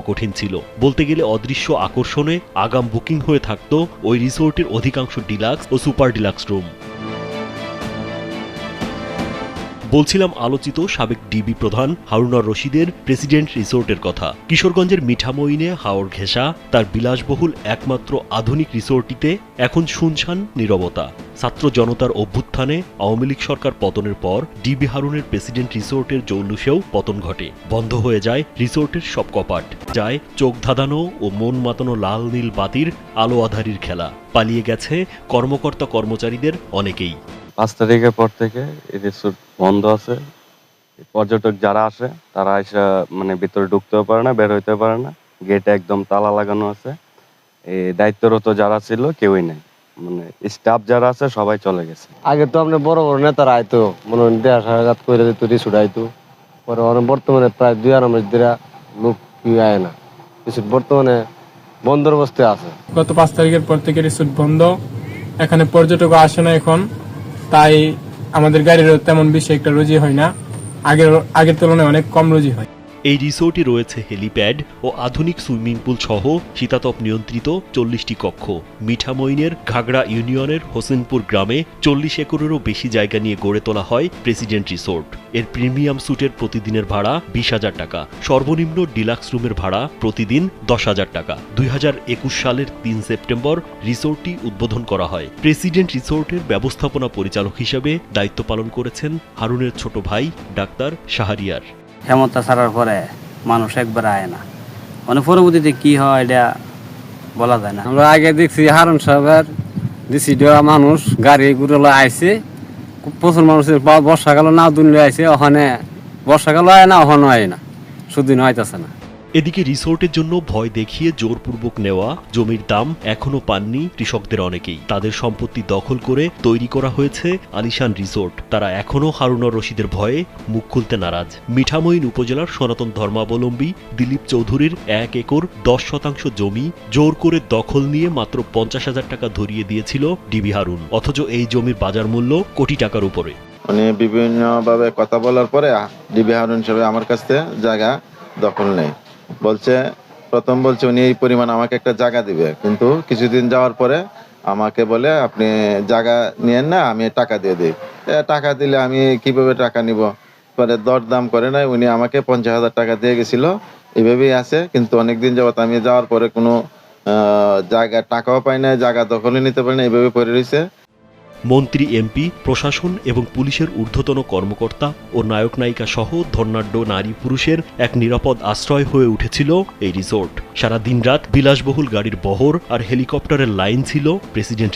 কঠিন ছিল। বলতে গেলে অদৃশ্য আকর্ষণে আগাম বুকিং হয়ে থাকত ওই রিসোর্টের অধিকাংশ ডিলাক্স ও সুপার ডিলাক্স রুম। বলছিলাম আলোচিত সাবেক ডিবি প্রধান হারুনার রশিদের প্রেসিডেন্ট রিসোর্টের কথা। কিশোরগঞ্জের মিঠামইনে হাওর ঘেঁষা তার বিলাসবহুল একমাত্র আধুনিক রিসোর্টটিতে এখন শুনশান নীরবতা। ছাত্র জনতার অভ্যুত্থানে আওয়ামী লীগ সরকার পতনের পর ডিবি হারুনের প্রেসিডেন্ট রিসোর্টের জৌলুসেও পতন ঘটে। বন্ধ হয়ে যায় রিসোর্টের সব কপাট, যায় চোখ ধাঁধানো ও মন মাতানো লাল নীল বাতির আলো আধারির খেলা। পালিয়ে গেছে কর্মকর্তা কর্মচারীদের অনেকেই। 5 তারিখের পর থেকে এই রিসোর্ট বন্ধ আছে। পর্যটক যারা আসে তারা এসে ভিতরে ঢুকতেও পারে না, বের হইতে পারে না। গেটে একদম তালা লাগানো আছে। এই দায়িত্বরত যারা ছিল কেউই নেই, স্টাফ যারা আছে সবাই চলে গেছে। আগে তো আপনার বড় বড় নেতারা আইতো, মনে হয় দেড় করে দিত, রিসোর্ট আইতো। পরে বর্তমানে প্রায় 2 মাস ধরে লোক কি আয় না। রিসোর্ট বর্তমানে বন্ধর অবস্থায় আছে। গত 5 তারিখের পর থেকে রিসোর্ট বন্ধ, এখানে পর্যটক আসে না এখন, তাই আমাদের গাড়িরও তেমন বেশি একটা রুজি হয় না। আগের তুলনায় অনেক কম রুজি হয়। এই রিসোর্টে রয়েছে হেলিপ্যাড ও আধুনিক সুইমিং পুল সহ শীতাতপ নিয়ন্ত্রিত 40টি কক্ষ। মিঠামইনের ঘাগড়া ইউনিয়নের হোসেনপুর গ্রামে 40 একরেরও বেশি জায়গা নিয়ে গড়ে তোলা হয় প্রেসিডেন্ট রিসোর্ট। এর প্রিমিয়াম স্যুটের প্রতিদিনের ভাড়া 20,000 টাকা, সর্বনিম্ন ডিলাক্স রুমের ভাড়া প্রতিদিন 10,000 টাকা। 2021 সালের 3 সেপ্টেম্বর রিসোর্টটি উদ্বোধন করা হয়। প্রেসিডেন্ট রিসোর্টের ব্যবস্থাপনা পরিচালক হিসেবে দায়িত্ব পালন করেছেন হারুনের ছোট ভাই ডাক্তার শাহরিয়ার। ক্ষমতা ছাড়ার পরে মানুষ একবার আয় না, পরবর্তীতে কি হয় এটা বলা যায় না। আমরা আগে দেখছি হারুন সাহেবের দিছি মানুষ গাড়ি গুড়লো আইছে, প্রচুর মানুষের বর্ষাকাল না দুনলে আইছে, ওখানে বর্ষাকাল আয় না, ওখানে আয় না, সুদিন হইতেছে না। এদিকে রিসোর্টের জন্য ভয় দেখিয়ে জোরপূর্বক নেওয়া জমির দাম এখনো পাননি কৃষকদের অনেকেই। তাদের সম্পত্তি দখল করে তৈরি করা হয়েছে আলিশান রিসোর্ট। তারা এখনো হারুনার রশিদের ভয়ে মুখ খুলতে নারাজ। মিঠামইন উপজেলার সনাতন ধর্মাবলম্বী দিলীপ চৌধুরীর 1 একর 10% জমি জোর করে দখল নিয়ে মাত্র 50,000 টাকা ধরিয়ে দিয়েছিল ডিবি হারুন। অথচ এই জমির বাজার মূল্য কোটি টাকার উপরে। উনি বিভিন্নভাবে কথা বলার পরে ডিবি হারুন সাহেব আমার কাছ থেকে জায়গা দখল নেই বলছে। প্রথম বলছে উনি এই পরিমাণ আমাকে একটা জায়গা দিবে, কিন্তু কিছুদিন যাওয়ার পরে আমাকে বলে আপনি জায়গা নিয়েন না, আমি টাকা দিয়ে দিই। টাকা দিলে আমি কিভাবে টাকা নিব? পরে দরদাম করে নাই, উনি আমাকে 50,000 টাকা দিয়ে গেছিল। এইভাবেই আছে, কিন্তু অনেকদিন যাবত আমি যাওয়ার পরে কোনো জায়গা টাকাও পাই না, জায়গা দখলে নিতে পারি না, এইভাবে পড়ে রয়েছে। মন্ত্রী, এমপি, প্রশাসন এবং পুলিশের ঊর্ধ্বতন কর্মকর্তা ও নায়ক নায়িকা সহ ধনাঢ্য নারী পুরুষের এক নিরাপদ আশ্রয় হয়ে উঠেছিল এই রিসোর্ট। সারা দিন রাত বিলাসবহুল গাড়ির বহর আর হেলিকপ্টারের লাইন ছিল প্রেসিডেন্ট